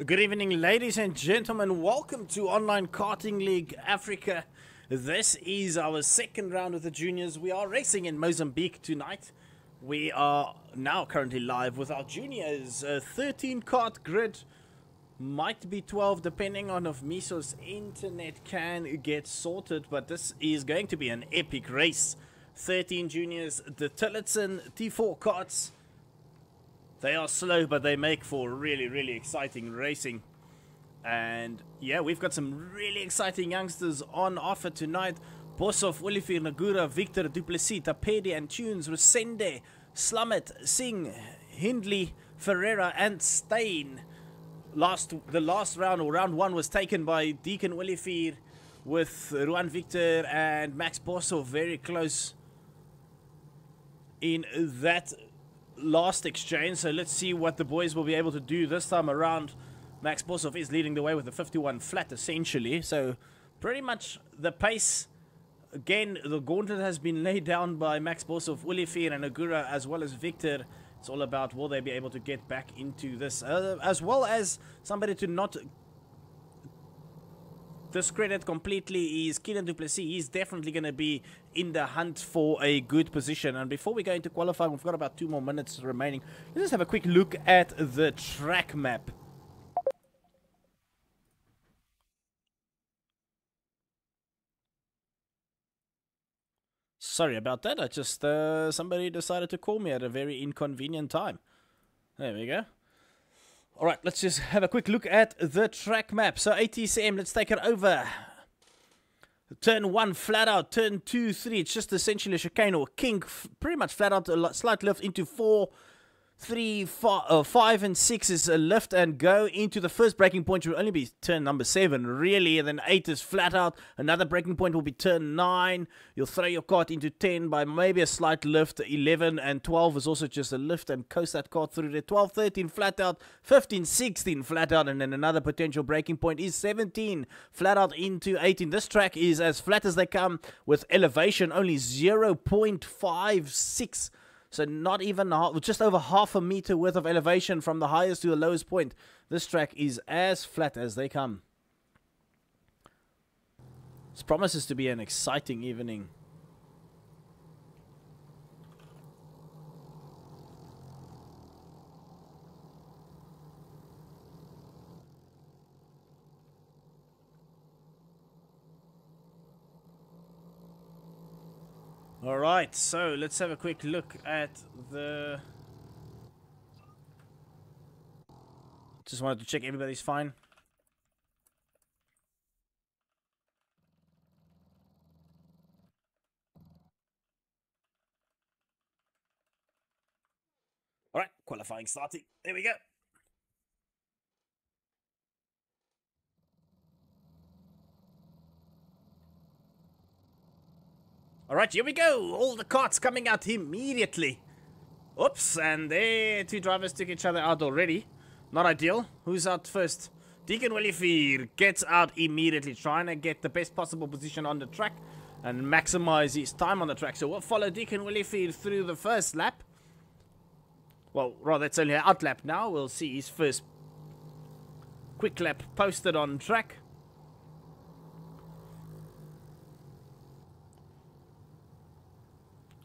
Good evening, ladies and gentlemen. Welcome to Online Karting League Africa. This is our second round of the juniors. We are racing in Mozambique tonight. We are now currently live with our juniors. 13 kart grid, might be 12 depending on if Miso's internet can get sorted, but this is going to be an epic race. 13 juniors, the Tillotson T4 karts. They are slow, but they make for really exciting racing. And yeah, we've got some really exciting youngsters on offer tonight. Bosov, Olifir, Nagura, Victor, Duplessis, Tapedi and Tunes, Resende, Slummit, Singh, Hindley, Ferreira and Stein. The last round, or round one, was taken by Deacon Olifir with Ruan Victor and Max Bosov very close in that last exchange. So let's see what the boys will be able to do this time around. Max Bosov is leading the way with a 51 flat essentially, so pretty much the pace. Again, the gauntlet has been laid down by Max Bosov, Olifir and Agura as well as Victor. It's all about will they be able to get back into this, as well as somebody to not discredit completely is Keenan Duplessis. He's definitely going to be in the hunt for a good position. And before we go into qualifying, we've got about 2 more minutes remaining. Let's just have a quick look at the track map. Sorry about that. I just somebody decided to call me at a very inconvenient time. There we go. Alright, let's just have a quick look at the track map. So ATCM, let's take it over. Turn 1 flat out, turn 2, 3, it's just essentially a chicane or kink, pretty much flat out, a slight lift into 4, 3, 5 and 6 is a lift and go into the first braking point, which will only be turn number 7 really, and then 8 is flat out. Another braking point will be turn 9. You'll throw your kart into 10 by maybe a slight lift. 11 and 12 is also just a lift and coast that kart through there. 12, 13 flat out, 15, 16 flat out, and then another potential braking point is 17 flat out into 18. This track is as flat as they come with elevation only 0.56. So not even just over half a meter worth of elevation from the highest to the lowest point. This track is as flat as they come. This promises to be an exciting evening. Alright, so let's have a quick look at the... Just wanted to check everybody's fine. Alright, qualifying starting. There we go. Alright, here we go. All the karts coming out immediately. Oops, and there 2 drivers took each other out already. Not ideal. Who's out first? Deacon Olifir gets out immediately, trying to get the best possible position on the track and maximize his time on the track. So we'll follow Deacon Olifir through the first lap. Well, rather, it's only an out lap now. We'll see his first quick lap posted on track.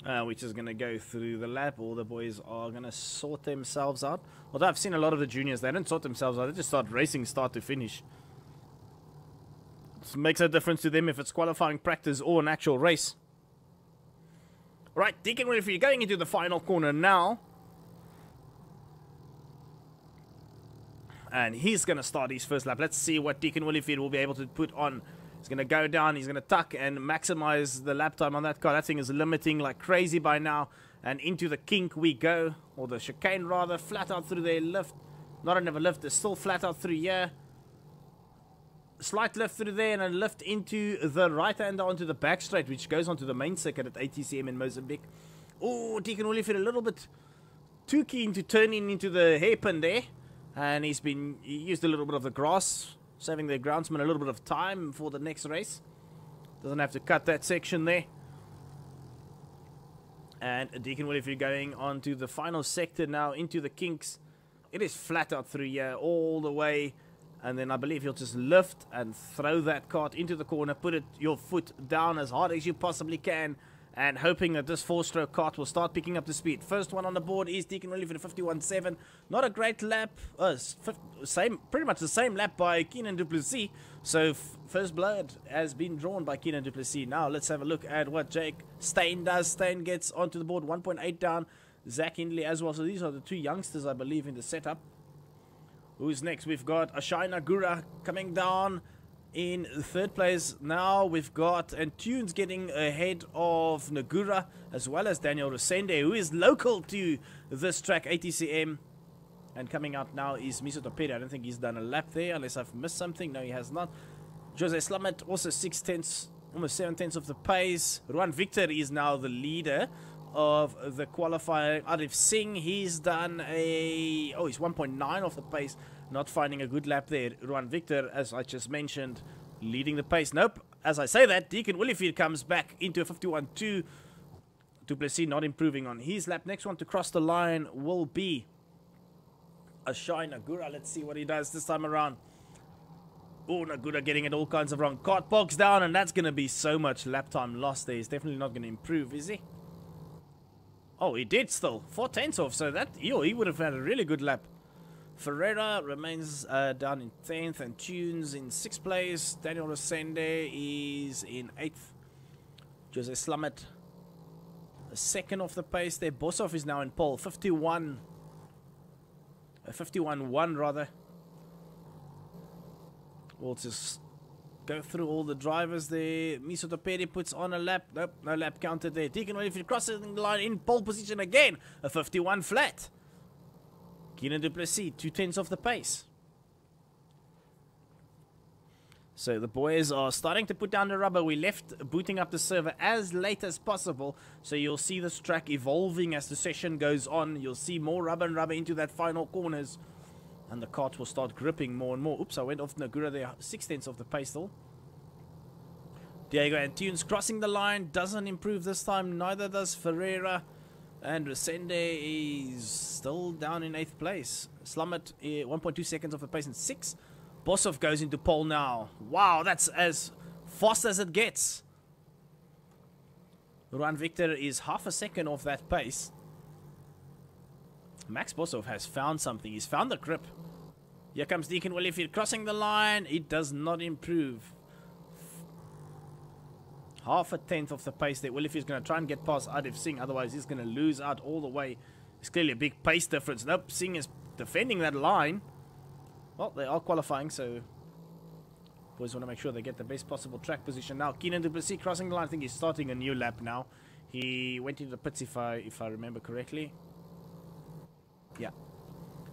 We're just going to go through the lap. All the boys are going to sort themselves out. Although I've seen a lot of the juniors, they don't sort themselves out. They just start racing start to finish. It makes no difference to them if it's qualifying practice or an actual race. Right, Deacon Olifir going into the final corner now. And he's going to start his first lap. Let's see what Deacon Olifir will be able to put on. He's going to go down, he's going to tuck and maximize the lap time on that car. That thing is limiting like crazy by now. And into the kink we go, or the chicane rather, flat out through their lift. Not another lift, it's still flat out through here. Slight lift through there and a lift into the right hand onto the back straight, which goes onto the main circuit at ATCM in Mozambique. Oh, Deacon Olifir a little bit too keen to turn in into the hairpin there. And he used a little bit of the grass, saving the groundsman a little bit of time for the next race. Doesn't have to cut that section there. And Deacon Olifir going on to the final sector now into the kinks. It is flat out through here all the way. And then I believe he'll just lift and throw that kart into the corner. Put your foot down as hard as you possibly can. And hoping that this 4-stroke kart will start picking up the speed. First one on the board is Deacon Willie for the 51.7. Not a great lap. Pretty much the same lap by Keenan du Plessis. So first blood has been drawn by Keenan du Plessis. Now let's have a look at what Jake Steyn does. Steyn gets onto the board, 1.8 down. Zach Hindley as well. So these are the 2 youngsters, I believe, in the setup. Who's next? We've got Ashai Nagura coming down in 3rd place. Now we've got Tunes getting ahead of Nagura, as well as Daniel Resende, who is local to this track, ATCM. And coming out now is Miso Toperi. I don't think he's done a lap there, unless I've missed something. No, he has not. Jose Slamet, also 6/10, almost 7/10 of the pace. Ruan Victor is now the leader of the qualifying. Arif Singh, he's done he's 1.9 off the pace, not finding a good lap there. Ruan Victor, as I just mentioned, leading the pace. Nope, as I say that, Deacon Williefield comes back into a 51.2. Du Plessis not improving on his lap. Next one to cross the line will be Ashai Nagura. Let's see what he does this time around. Oh, Nagura getting it all kinds of wrong. Kart bogs down, and that's going to be so much lap time lost there. He's definitely not going to improve, is he? Oh, he did still. 4/10 off, so that he would have had a really good lap. Ferreira remains down in 10th, and Tunes in 6th place. Daniel Resende is in 8th. Jose Slamet, a 2nd off the pace there. Bosov is now in pole, 51. 51.1 rather. We'll just go through all the drivers there. Miso Toperi puts on a lap. Nope, no lap counted there. Deacon Willie crossing the line in pole position again. A 51 flat. Keenan du Plessis, 2/10 off the pace. So the boys are starting to put down the rubber. We left booting up the server as late as possible. So you'll see this track evolving as the session goes on. You'll see more rubber and rubber into that final corners. And the kart will start gripping more and more. Oops, I went off Nagura there. 6/10 of the pace still. Diego Antunes crossing the line. Doesn't improve this time. Neither does Ferreira. And Resende is still down in 8th place. Slummett, 1.2 seconds off the pace in 6th. Bosov goes into pole now. Wow, that's as fast as it gets. Ruan Victor is half a second off that pace. Max Bosov has found something. He's found the grip. Here comes Deacon Williefield crossing the line. It does not improve. Half a 10th off the pace there. Willifield's going to try and get past Arif Singh. Otherwise, he's going to lose out all the way. It's clearly a big pace difference. Nope, Singh is defending that line. Well, they are qualifying, so boys want to make sure they get the best possible track position. Now, Keenan du Plessis crossing the line. I think he's starting a new lap now. He went into the pits, if I remember correctly. Yeah.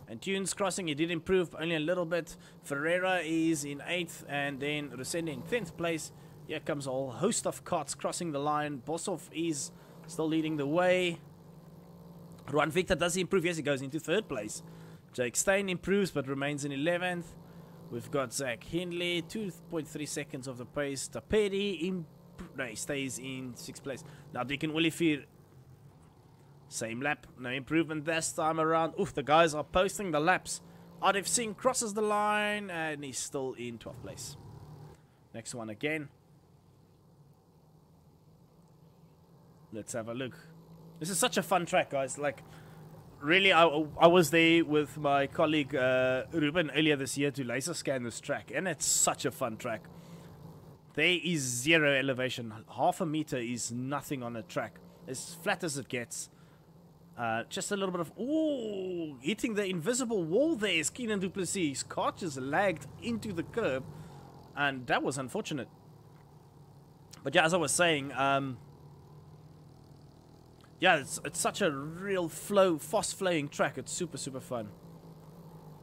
And Tunes crossing, he did improve only a little bit. Ferreira is in 8th, and then Resende in 10th place. Here comes a whole host of karts crossing the line. Bosov is still leading the way. Ruan Victor does he improve? Yes, he goes into 3rd place. Jake Steyn improves but remains in 11th. We've got Zach Hindley, 2.3 seconds of the pace. Tapedi he stays in 6th place. Now Deacon Williefield, same lap, no improvement this time around. Oof, the guys are posting the laps. Arif Singh crosses the line and he's still in 12th place. Next one again. Let's have a look. This is such a fun track, guys. Like, really, I was there with my colleague Ruben earlier this year to laser scan this track, and it's such a fun track. There is zero elevation. Half a meter is nothing on a track. As flat as it gets. Just a little bit of... Ooh, hitting the invisible wall there is Keenan du Plessis. His car just lagged into the curb, and that was unfortunate. But yeah, as I was saying... yeah, it's such a real fast flowing track. It's super, super fun.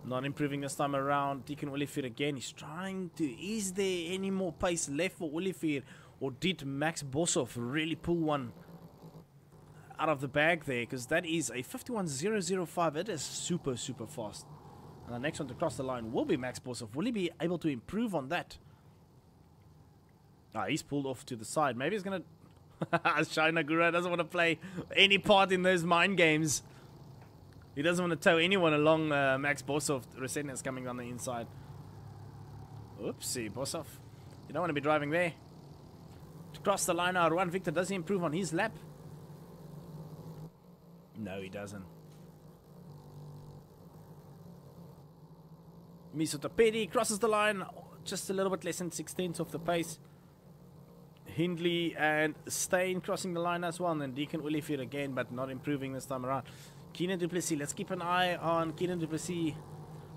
Not improving this time around. Deacon Williefield again. He's trying to... Is there any more pace left for Williefield? Or did Max Bosov really pull one out of the bag there? Because that is a 51.005. It is super, super fast. And the next one to cross the line will be Max Bosov. Will he be able to improve on that? Ah, he's pulled off to the side. Maybe he's going to... Shai Nagura doesn't want to play any part in those mind games. He doesn't want to tow anyone along. Max Bosov. Resendez is coming on the inside. Oopsie, Bosov. You don't want to be driving there. To cross the line now, Juan Victor, does he improve on his lap? No, he doesn't. Misotopedi crosses the line, just a little bit less than 6/10 of the pace. Hindley and Steyn crossing the line as well, and then Deacon Olivier again, but not improving this time around. Keenan Du Plessis, let's keep an eye on Keenan Du Plessis,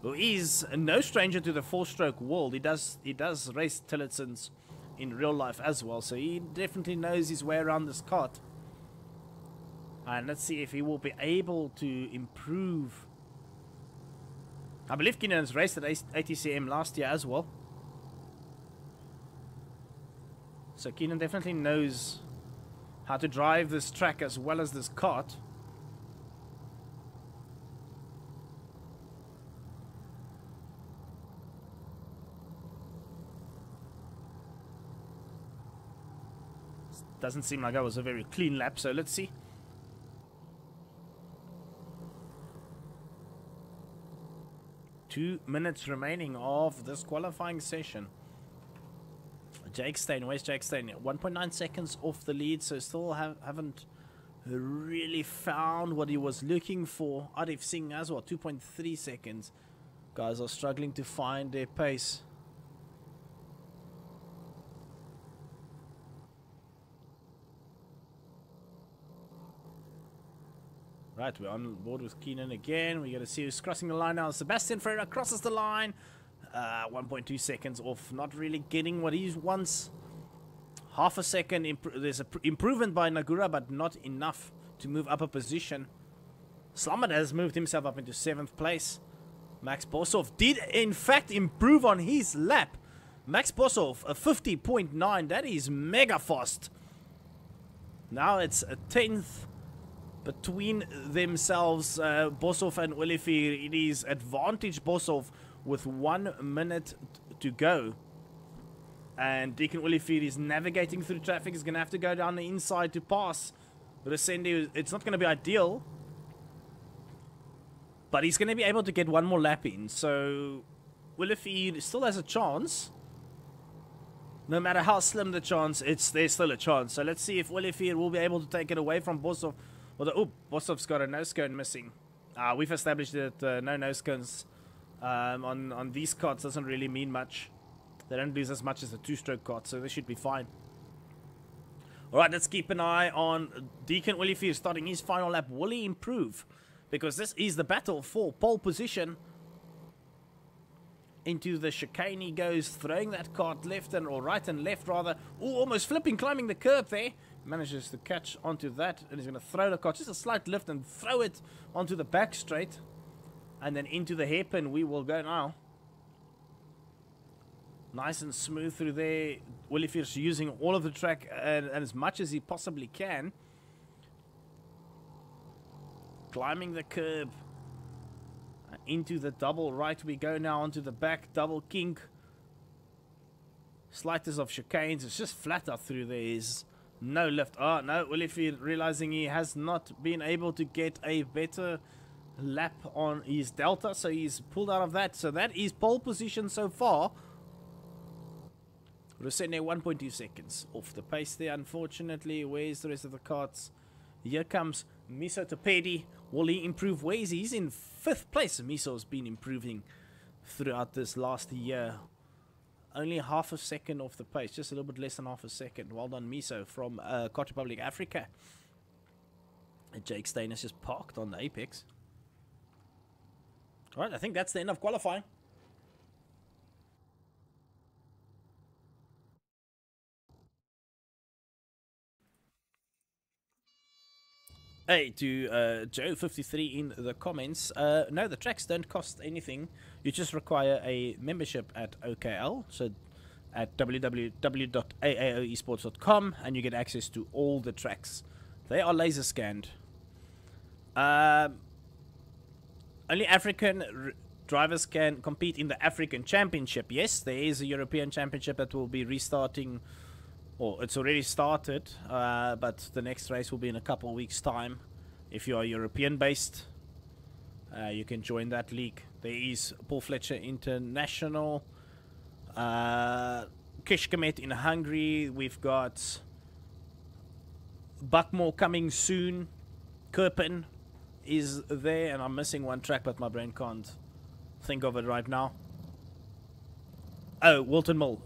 who is no stranger to the 4-stroke world. He does race Tillotsons in real life as well, so he definitely knows his way around this kart. And let's see if he will be able to improve. I believe Keenan's raced at ATCM last year as well. So Keenan definitely knows how to drive this track as well as this kart. Doesn't seem like that was a very clean lap, so let's see. Two minutes remaining of this qualifying session. Jake Steyn, where's Jake Steyn? 1.9 seconds off the lead, so still haven't really found what he was looking for. Arif Singh as well, 2.3 seconds. Guys are struggling to find their pace. Right, we're on board with Keenan again. We're going to see who's crossing the line now. Sebastian Ferreira crosses the line. 1.2 seconds off. Not really getting what he wants. Half a second. There's an improvement by Nagura, but not enough to move up a position. Slamet has moved himself up into 7th place. Max Bosov did, in fact, improve on his lap. Max Bosov, a 50.9. That is mega fast. Now it's a 10th. Between themselves, Bosov and Olivier, it is advantage Bosov with 1 minute to go. And Deacon Olivier is navigating through traffic. He's going to have to go down the inside to pass. Resendez, it's not going to be ideal. But he's going to be able to get one more lap in. So Olivier still has a chance. No matter how slim the chance, there's still a chance. So let's see if Olivier will be able to take it away from Bosov. Oh, Bosov's got a nose cone missing. We've established that no nose cones on these carts doesn't really mean much. They don't lose as much as the 2-stroke cart, so they should be fine. Alright, let's keep an eye on Deacon Olivier starting his final lap. Will he improve? Because this is the battle for pole position. Into the chicane he goes, throwing that cart left or right and left rather. Oh, almost flipping, climbing the curb there. Manages to catch onto that, and he's going to throw the cart, just a slight lift, and throw it onto the back straight. And then into the hairpin we will go now. Nice and smooth through there. Olivier's using all of the track and as much as he possibly can. Climbing the curb. Into the double right we go now, onto the back double kink. Slightest of chicanes, it's just flat out through there. Is no lift. Oh no, Olivier realizing he has not been able to get a better lap on his delta, so he's pulled out of that. So that is pole position so far. Resendez 1.2 seconds off the pace there, unfortunately. Where's the rest of the carts? Here comes Miso Topedi. Will he improve? Where is he? He's in 5th place. Miso's been improving throughout this last year. Only half a second off the pace. Just a little bit less than half a second. Well done, Miso from Kart Republic Africa. And Jake Steyn is just parked on the apex. Alright, I think that's the end of qualifying. Hey, to Joe53 in the comments, no, the tracks don't cost anything. You just require a membership at OKL, so at www.aaoesports.com, and you get access to all the tracks. They are laser scanned. Only African drivers can compete in the African Championship. Yes, there is a European Championship that will be restarting. Well, it's already started, but the next race will be in a couple of weeks' time. If you are European-based, You can join that league. There is Paul Fletcher International, Kishkamet in Hungary. We've got Buckmore coming soon. Kirpin is there, and I'm missing one track, but my brain can't think of it right now. Oh, Wilton Mill.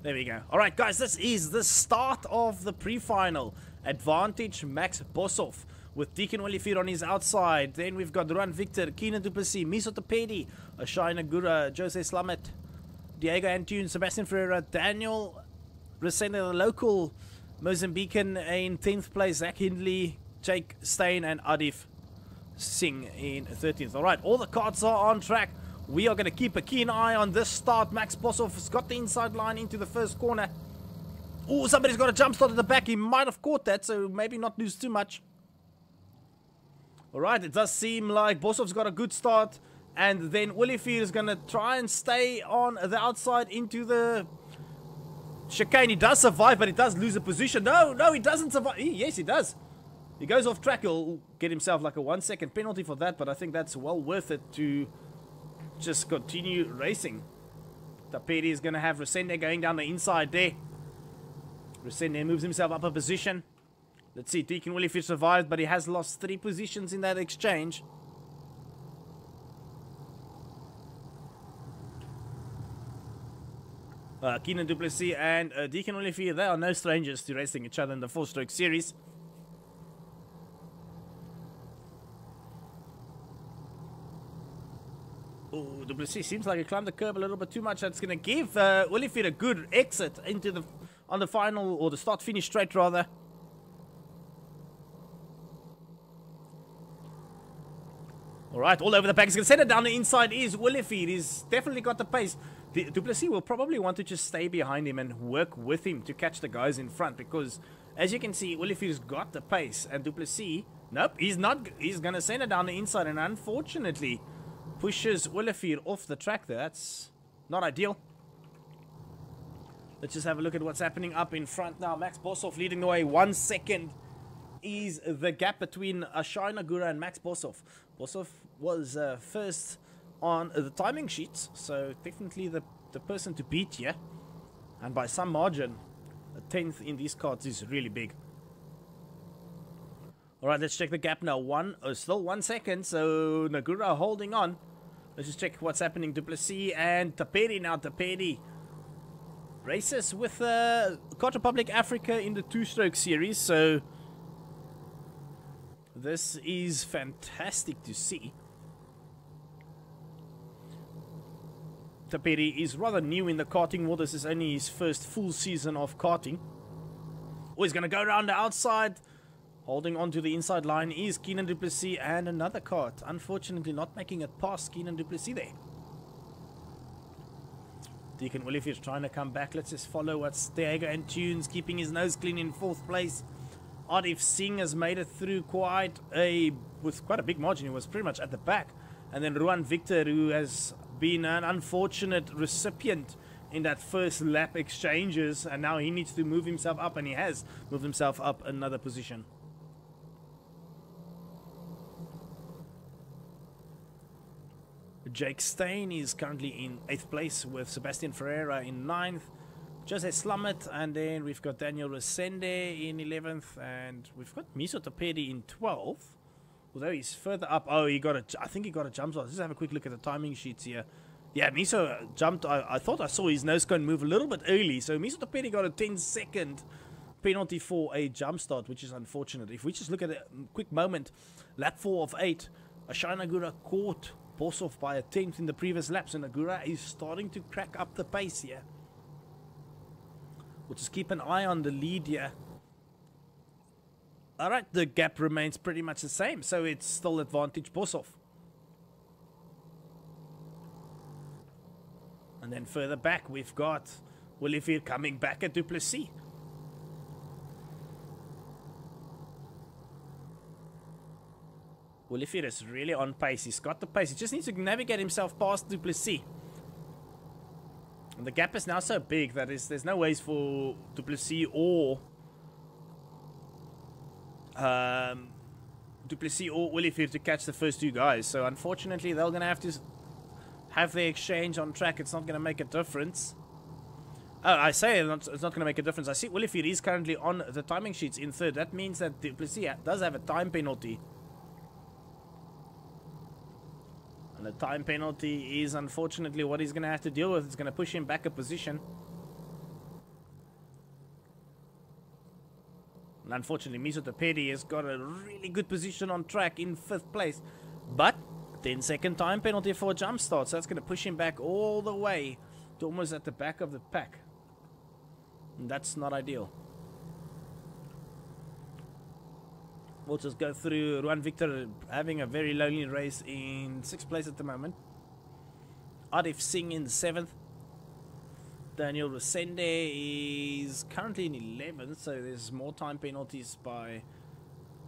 There we go. Alright guys, this is the start of the pre-final. Advantage Max Boshoff with Deacon Olivier on his outside. Then we've got Ruan Victor, Keenan Duplessis, Miso Topedi, Ashai Nagura, Jose Slamet, Diego Antune, Sebastian Ferreira, Daniel Resende, the local Mozambican in 10th place, Zach Hindley, Jake Stain, and Adif Singh in 13th. Alright, all the cards are on track. We are going to keep a keen eye on this start. Max Boshoff has got the inside line into the first corner. Oh, somebody's got a jump start at the back. He might have caught that, so maybe not lose too much. Alright, it does seem like Boshoff's got a good start. And then Olivier is going to try and stay on the outside into the chicane. He does survive, but he does lose a position. No, he doesn't survive. Yes, he does. He goes off track. He'll get himself like a 1-second penalty for that, but I think that's well worth it to just continue racing. Tapedi is going to have Resende going down the inside there. Resende moves himself up a position. Let's see, Deacon Olivier survived, but he has lost 3 positions in that exchange. Keenan Duplessis and Deacon Olivier, they are no strangers to racing each other in the 4-stroke series. Oh, Duplessis seems like he climbed the curb a little bit too much. That's going to give Olivier a good exit into the on the final, or the start-finish straight rather. Alright, all over the back. He's going to send it down the inside. Is Olivier. He's definitely got the pace. Duplessis will probably want to just stay behind him and work with him to catch the guys in front, because as you can see, Olivier's got the pace, and Duplessis, nope, he's not. He's going to send it down the inside, and unfortunately pushes Olivier off the track there. That's not ideal. Let's just have a look at what's happening up in front now. Max Boshoff leading the way. 1 second is the gap between Ashai Nagura and Max Boshoff. Boshoff was first on the timing sheets, so definitely the person to beat here. And by some margin, a 10th in these cards is really big. Alright, let's check the gap now. Still 1 second, so Nagura holding on. Let's just check what's happening. Duplessis and Tapedi now. Tapedi races with Kart Republic Africa in the 2-stroke series, so this is fantastic to see. Tapedi is rather new in the karting world. This is only his first full season of karting. Oh, he's going to go around the outside. Holding on to the inside line is Keenan Duplessis and another kart. Unfortunately not making it past Keenan Duplessis there. Deacon Olivier is trying to come back. Let's just follow what's Diego Antunes keeping his nose clean in 4th place. Adif Singh has made it through with quite a big margin. He was pretty much at the back. And then Ruan Victor, who has been an unfortunate recipient in that first lap exchanges, and now he needs to move himself up, and he has moved himself up another position. Jake Stain is currently in 8th place with Sebastian Ferreira in 9th. Jose Slamet, and then we've got Daniel Resende in 11th, and we've got Miso Topedi in 12th. Although he's further up. Oh, I think he got a jump start. Let's just have a quick look at the timing sheets here. Yeah, Miso jumped. I thought I saw his nose cone move a little bit early. So Miso Topedi got a 10-second penalty for a jump start, which is unfortunate. If we just look at a quick moment, lap 4 of 8, Ashai Nagura caught Boshoff by a 10th in the previous lap. So Nagura is starting to crack up the pace here. We'll just keep an eye on the lead here. Alright, the gap remains pretty much the same, so it's still advantage Boshoff. And then further back, we've got Olivier coming back at Duplessis. Olivier is really on pace. He's got the pace. He just needs to navigate himself past Duplessis. And the gap is now so big that there's no ways for Duplessis or Duplessis or Olivier to catch the first two guys. So unfortunately, they're going to have to have their exchange on track. It's not going to make a difference. Oh, I say it's not going to make a difference. I see Olivier is currently on the timing sheets in third. That means that Duplessis does have a time penalty. And the time penalty is unfortunately what he's going to have to deal with. It's going to push him back a position. And unfortunately, Miso Tepedi has got a really good position on track in 5th place. But 10-second time penalty for a jump start. So that's going to push him back all the way to almost at the back of the pack. And that's not ideal. We'll just go through Ruan Victor having a very lonely race in 6th place at the moment. Arif Singh in 7th. Daniel Resende is currently in 11th, so there's more time penalties by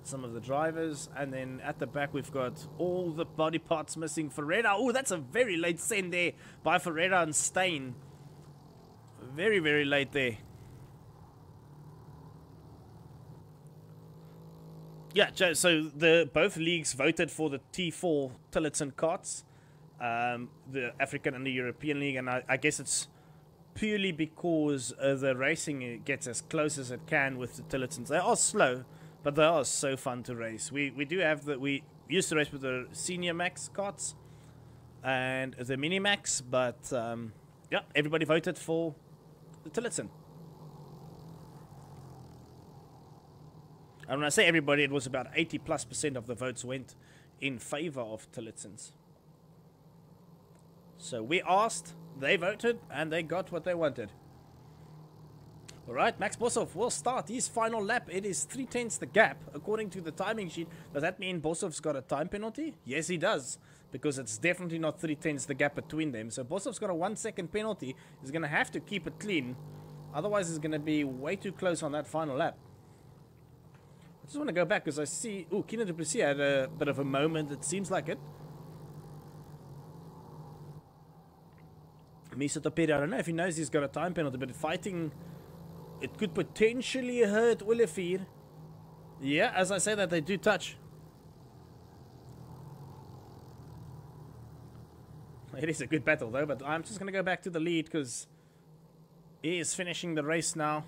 some of the drivers. And then at the back we've got all the body parts missing. Ferreira, oh, that's a very late send there by Ferreira and Stein. Very, very late there. Yeah, so both leagues voted for the T4 Tillotson carts, the African and the European League, and I guess it's purely because the racing gets as close as it can with the Tillotsons. They are slow, but they are so fun to race. We used to race with the Senior Max carts and the Mini Max, but yeah, everybody voted for the Tillotson. And when I say everybody, it was about 80+% of the votes went in favor of Tillotsons. So we asked, they voted, and they got what they wanted. Alright, Max Boshoff will start his final lap. It is 3/10 the gap, according to the timing sheet. Does that mean Boshoff's got a time penalty? Yes, he does, because it's definitely not 3/10 the gap between them. So Boshoff's got a 1-second penalty. He's going to have to keep it clean. Otherwise, it's going to be way too close on that final lap. I just want to go back because I see... Oh, Keenan Duplessis had a bit of a moment. It seems like it. Miso Tepedi, I don't know if he knows he's got a time penalty, but fighting... It could potentially hurt Olivier. Yeah, as I say that, they do touch. It is a good battle, though, but I'm just going to go back to the lead because he is finishing the race now.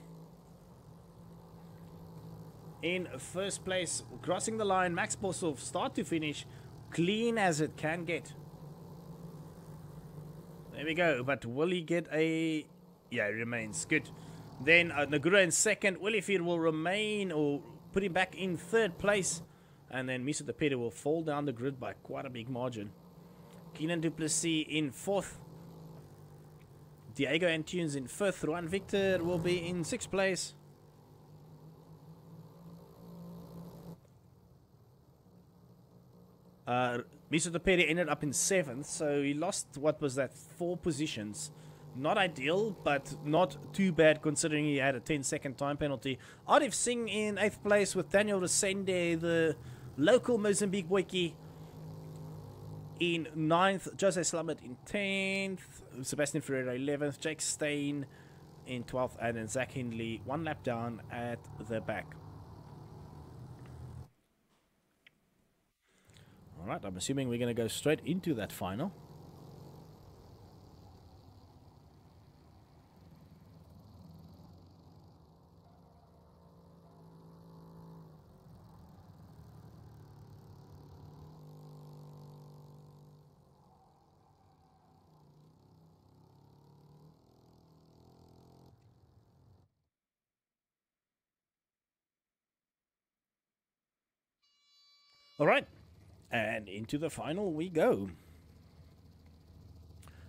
In 1st place, crossing the line, Max Boshoff, start to finish, clean as it can get. There we go, but will he get a... Yeah, he remains. Good. Then Nagura in 2nd, Olivier will remain, or put him back in 3rd place. And then Miso Tepedi will fall down the grid by quite a big margin. Keenan Duplessis in 4th. Diego Antunes in 5th. Ruan Victor will be in 6th place. Miso Tepedi ended up in 7th, so he lost, what was that, 4 positions. Not ideal, but not too bad considering he had a 10-second time penalty. Arif Singh in 8th place with Daniel Resende, the local Mozambique boykie, in 9th. Jose Slamet in 10th. Sebastian Ferreira 11th. Jake Stein in 12th. And then Zach Hindley 1 lap down at the back. Alright, I'm assuming we're going to go straight into that final. Alright, and into the final we go.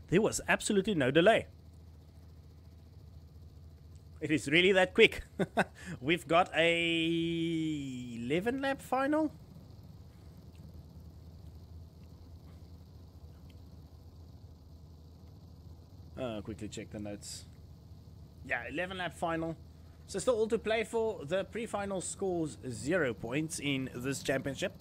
There was absolutely no delay. It is really that quick. We've got a 11 lap final. Quickly check the notes. Yeah, 11 lap final. So still all to play for. The pre-final scores 0 points in this championship.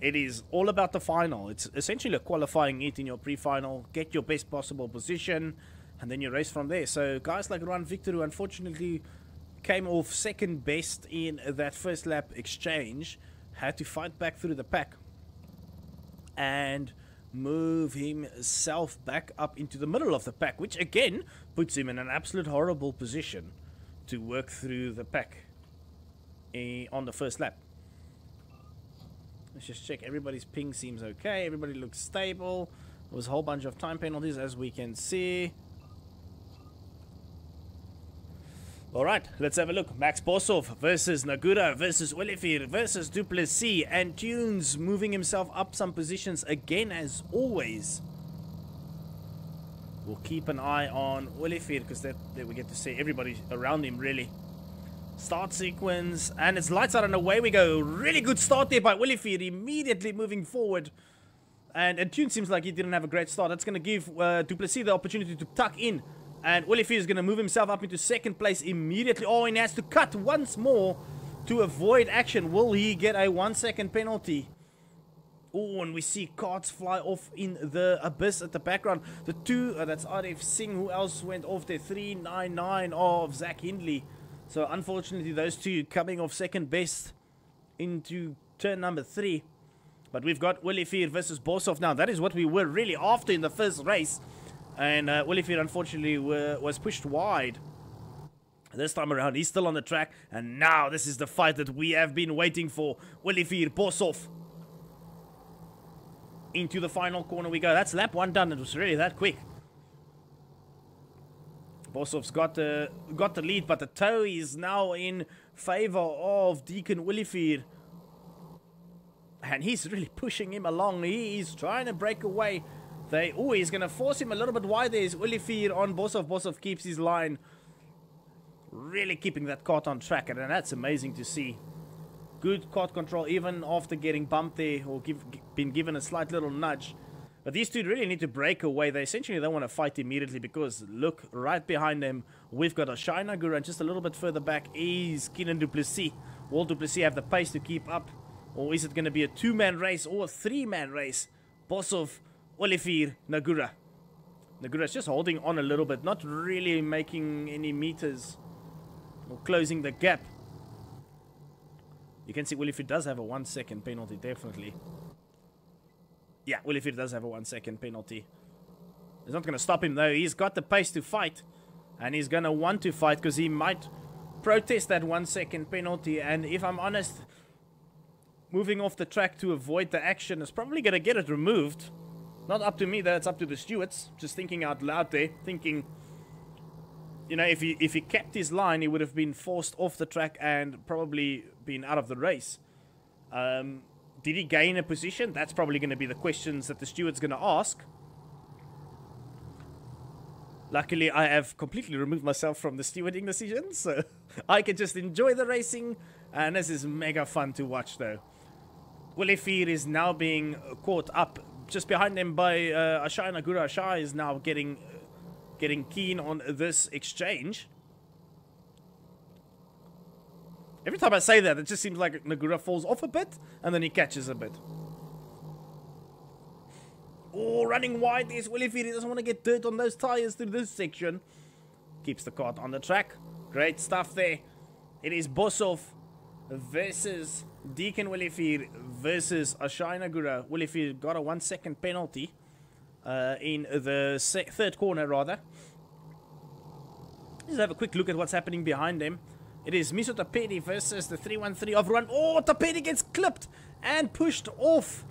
It is all about the final. It's essentially a qualifying heat in your pre-final. Get your best possible position, and then you race from there. So guys like Ruan Victor, who unfortunately came off second best in that first lap exchange, had to fight back through the pack and move himself back up into the middle of the pack, which again puts him in an absolute horrible position to work through the pack on the first lap. Let's just check. Everybody's ping seems okay. Everybody looks stable. There was a whole bunch of time penalties, as we can see. Alright, let's have a look. Max Bosov versus Nagura versus Olivier versus Du Plessis, and Tunes moving himself up some positions again as always. We'll keep an eye on Olivier because there we get to see everybody around him really. Start sequence, and it's lights out and away we go. Really good start there by Olivier, immediately moving forward. And Tunes seems like he didn't have a great start. That's going to give Du Plessis the opportunity to tuck in. And Olivier is going to move himself up into second place immediately. Oh, and he has to cut once more to avoid action. Will he get a 1 second penalty? Oh, and we see cards fly off in the abyss at the background. The two, that's Arif Singh. Who else went off there? 399 of Zach Hindley. So unfortunately, those two coming off second best into turn number 3. But we've got Olivier versus Bosov now. That is what we were really after in the first race. And Olivier, unfortunately, was pushed wide. This time around, he's still on the track. And now this is the fight that we have been waiting for. Olivier Bosov. Into the final corner we go. That's lap 1 done. It was really that quick. Bosov's got the lead, but the toe is now in favor of Deacon Olivier. And he's really pushing him along. He's trying to break away. He's going to force him a little bit wide. There's Olivier on Bosov. Bosov keeps his line. Really keeping that kart on track. And that's amazing to see. Good kart control even after getting bumped there. Or been given a slight little nudge. But these two really need to break away. They essentially don't want to fight immediately. Because look, right behind them, we've got Ashai Nagura. And just a little bit further back is Kenan Du Plessis. Will Du Plessis have the pace to keep up? Or is it going to be a 2-man race or a 3-man race? Bosov, Olivier, Nagura. Nagura's just holding on a little bit, not really making any meters or closing the gap. You can see Olivier does have a 1 second penalty, definitely. Yeah, Olivier does have a 1 second penalty. It's not going to stop him though. He's got the pace to fight, and he's going to want to fight because he might protest that 1 second penalty. And if I'm honest, moving off the track to avoid the action is probably going to get it removed. Not up to me, though. It's up to the stewards. Just thinking out loud there. Thinking, you know, if he kept his line, he would have been forced off the track and probably been out of the race. Did he gain a position? That's probably going to be the questions that the steward's going to ask. Luckily, I have completely removed myself from the stewarding decisions, so I can just enjoy the racing. And this is mega fun to watch, though. Olivier is now being caught up just behind him by Ashai Nagura. Ashai is now getting keen on this exchange. Every time I say that, it just seems like Nagura falls off a bit, and then he catches a bit. Oh, running wide. There's Olivier. He doesn't want to get dirt on those tires through this section. Keeps the kart on the track. Great stuff there. It is Bosov versus Deacon Olivier versus Ashai Nagura. Olivier got a 1 second penalty in the third corner, rather. Let's have a quick look at what's happening behind them. It is Miso Tapedi versus the 313 of Ruan. Oh, Tapedi gets clipped and pushed off.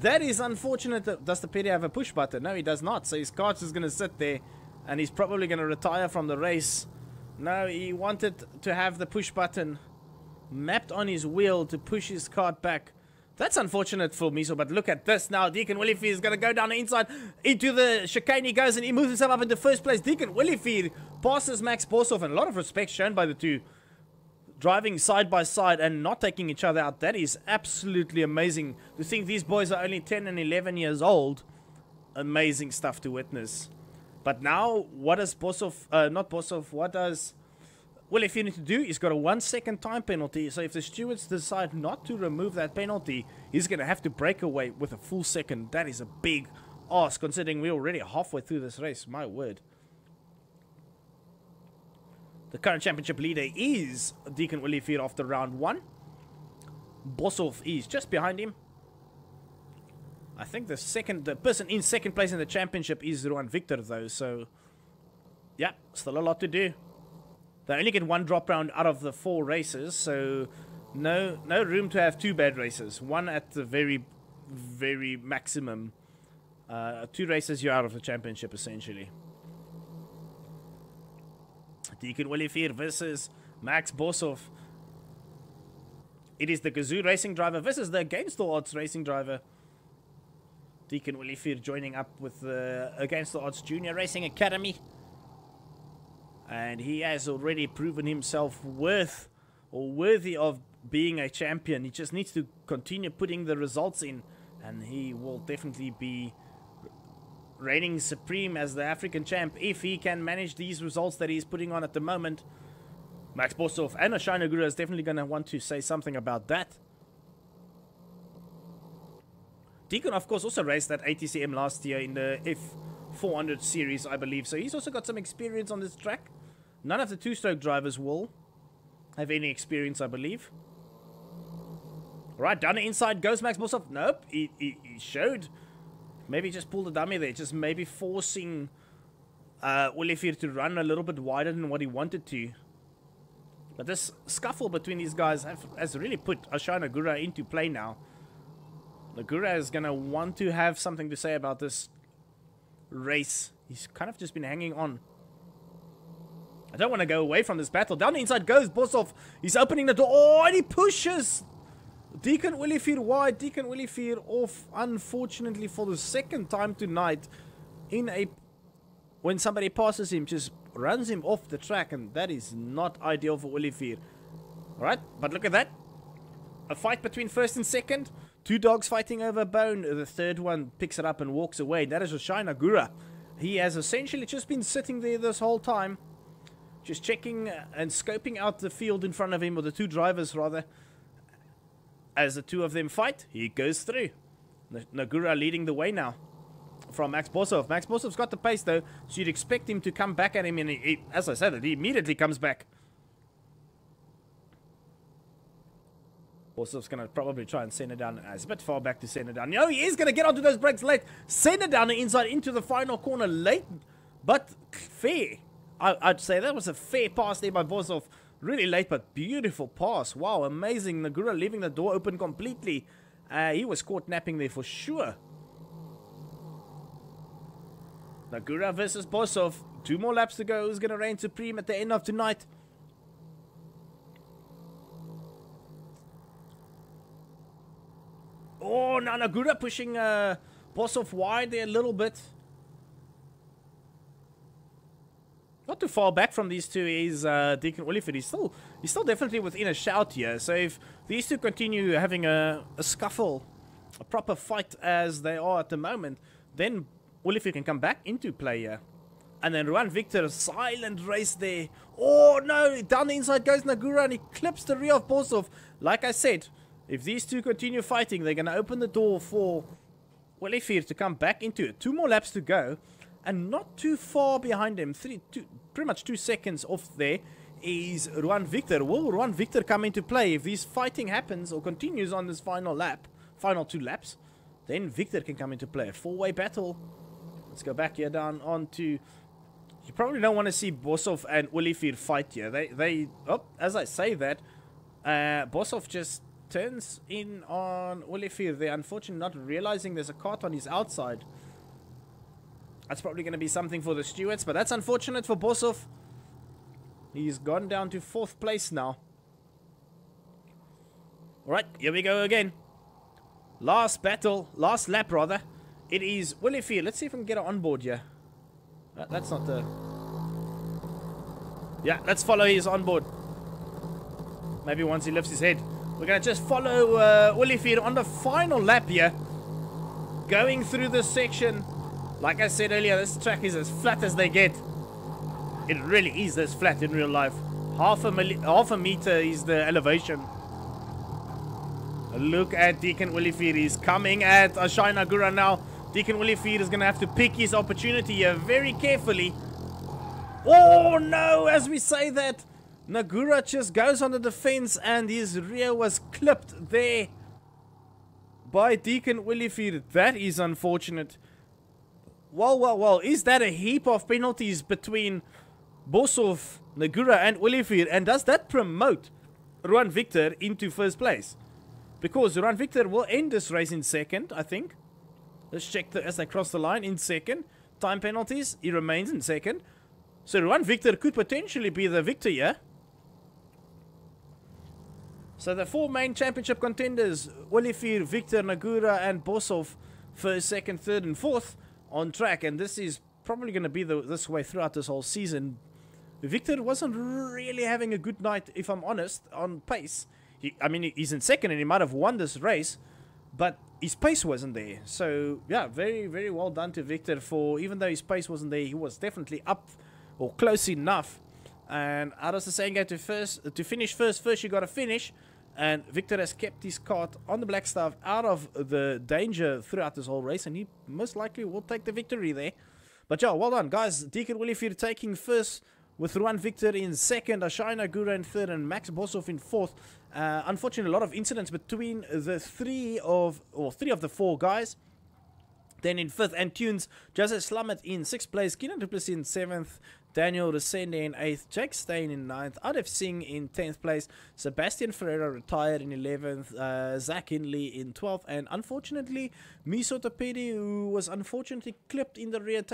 That is unfortunate. Does Tapedi have a push button? No, he does not. So his car's just going to sit there, and he's probably going to retire from the race. No, he wanted to have the push button mapped on his wheel to push his cart back. That's unfortunate for Miso, but look at this now. Deacon Olivier is going to go down the inside into the chicane. He goes and he moves himself up into first place. Deacon Olivier passes Max Bosov, and a lot of respect shown by the two. Driving side by side and not taking each other out. That is absolutely amazing. To think these boys are only 10 and 11 years old. Amazing stuff to witness. But now, what does what does Olivier need to do? He's got a 1 second time penalty. So if the stewards decide not to remove that penalty, he's going to have to break away with a full second. That is a big ask, considering we're already halfway through this race. My word. The current championship leader is Deacon Olivier after round 1. Bosov is just behind him. I think the person in second place in the championship is Ruan Victor though, so yeah, still a lot to do. They only get 1 drop round out of the 4 races, so no room to have 2 bad races. 1 at the very, very maximum. 2 races you're out of the championship essentially. Deacon Willifeer versus Max Bosov. It is the Gazoo racing driver versus the Against All Odds racing driver. Deacon Willifeer joining up with the Against All Odds Junior Racing Academy. And he has already proven himself worthy of being a champion. He just needs to continue putting the results in, and he will definitely be reigning supreme as the African champ if he can manage these results that he's putting on at the moment. Max Bosov and Ashina Gura is definitely going to want to say something about that. Deacon, of course, also raced at ATCM last year in the F400 series, I believe. So he's also got some experience on this track. None of the 2-stroke drivers will have any experience, I believe. Right, down the inside goes Max Bosov. Nope, he showed. Maybe just pulled a dummy there. Just maybe forcing Willifeer to run a little bit wider than what he wanted to. But this scuffle between these guys has really put Ashina Gura into play now. Nagura is going to want to have something to say about this race. He's kind of just been hanging on. I don't want to go away from this battle. Down the inside goes Bosov. He's opening the door. Oh, and he pushes Deacon Willifeer wide. Deacon Willifeer off, unfortunately, for the second time tonight. When somebody passes him, just runs him off the track, and that is not ideal for Willifeer. Alright, but look at that. A fight between first and second. 2 dogs fighting over a bone. The third one picks it up and walks away. That is Ashina Gura. He has essentially just been sitting there this whole time, just checking and scoping out the field in front of him, or the 2 drivers rather. As the 2 of them fight, he goes through. Nagura leading the way now from Max Bosov. Max Bosov's got the pace though, so you'd expect him to come back at him, and as I said, he immediately comes back. Bosov's going to probably try and send it down. It's a bit far back to send it down. No, he is going to get onto those brakes late. Send it down the inside into the final corner late, but fair. I'd say that was a fair pass there by Bosov. Really late, but beautiful pass. Wow, amazing. Nagura leaving the door open completely. He was caught napping there for sure. Nagura versus Bosov. 2 more laps to go. Who's going to reign supreme at the end of tonight? Oh, now Nagura pushing Bosov wide there a little bit. Not too far back from these 2 is Deacon Willifeer. He's still definitely within a shout here. So if these 2 continue having a scuffle, a proper fight as they are at the moment, then Willifeer can come back into play here. And then Ruan Victor, silent race there. Oh no, down the inside goes Nagura, and he clips the rear of Bosov. Like I said, if these 2 continue fighting, they're going to open the door for Willifeer to come back into it. 2 more laps to go. And not too far behind him, pretty much 2 seconds off there, is Ruan Victor. Will Ruan Victor come into play? If this fighting happens or continues on this final 2 laps, then Victor can come into play. A 4-way battle. Let's go back here down onto... You probably don't want to see Bosov and Willifeer fight here. As I say that, Bosov just turns in on Willifeer there, unfortunately not realizing there's a cart on his outside. That's probably going to be something for the stewards, but that's unfortunate for Bosov. He's gone down to 4th place now. Alright, here we go again. Last lap rather. It is Willifeer. Let's see if we can get her on board here. That's not the... Yeah, let's follow his onboard. Maybe once he lifts his head. We're going to just follow Willifeer on the final lap here. Going through this section. Like I said earlier, this track is as flat as they get. It really is this flat in real life. Half a meter is the elevation. Look at Deacon Willifeer. He's coming at Ashina Gura now. Deacon Willifeer is going to have to pick his opportunity here very carefully. Oh no, as we say that, Nagura just goes on the defense and his rear was clipped there by Deacon Willifeed. That is unfortunate. Well, is that a heap of penalties between Bosov, Nagura and Willifeed? And does that promote Ruan Victor into first place? Because Ruan Victor will end this race in second, I think. Let's check as they cross the line in second. Time penalties, he remains in second. So Ruan Victor could potentially be the victor here. So the 4 main championship contenders, Willifeed, Victor, Nagura and Bosov, first, second, third and fourth on track. And this is probably going to be this way throughout this whole season. Victor wasn't really having a good night, if I'm honest, on pace. I mean, he's in second and he might have won this race, but his pace wasn't there. So, yeah, very, very well done to Victor for, even though his pace wasn't there, he was definitely up or close enough. And how does the saying go? To finish first you got to finish. And Victor has kept his cart on the black stuff out of the danger throughout this whole race, and he most likely will take the victory there. But yeah, well done, guys. Deacon Willifeed taking first, with Ruan Victor in second, Ashai Nagura in third, and Max Bosov in fourth. Unfortunately, a lot of incidents between the three of the 4 guys. Then in fifth, Antunes, Joseph Slamet in sixth place, Keenan Duplessis in seventh, Daniel Resende in 8th, Jake Stein in 9th, Adef Singh in 10th place, Sebastian Ferreira retired in 11th, Zach Hindley in 12th, and unfortunately, Miso Tapedi, who was unfortunately clipped in the rear,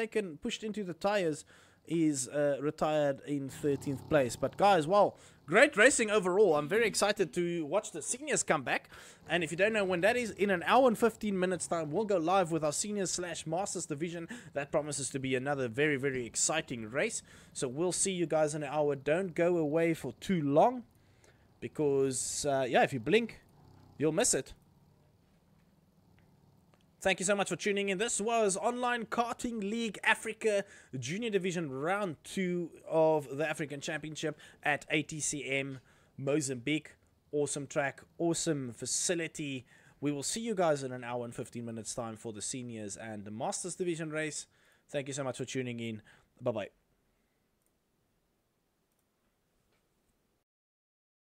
pushed into the tires, is retired in 13th place. But guys, well, great racing overall. I'm very excited to watch the seniors come back. And if you don't know when that is, in an hour and 15 minutes time, we'll go live with our seniors / masters division. That promises to be another very, very exciting race. So we'll see you guys in an hour. Don't go away for too long, because yeah, if you blink, you'll miss it. Thank you so much for tuning in. This was Online Karting League Africa Junior Division Round 2 of the African Championship at ATCM Mozambique. Awesome track, awesome facility. We will see you guys in an hour and 15 minutes time for the seniors and the Masters Division race. Thank you so much for tuning in. Bye-bye.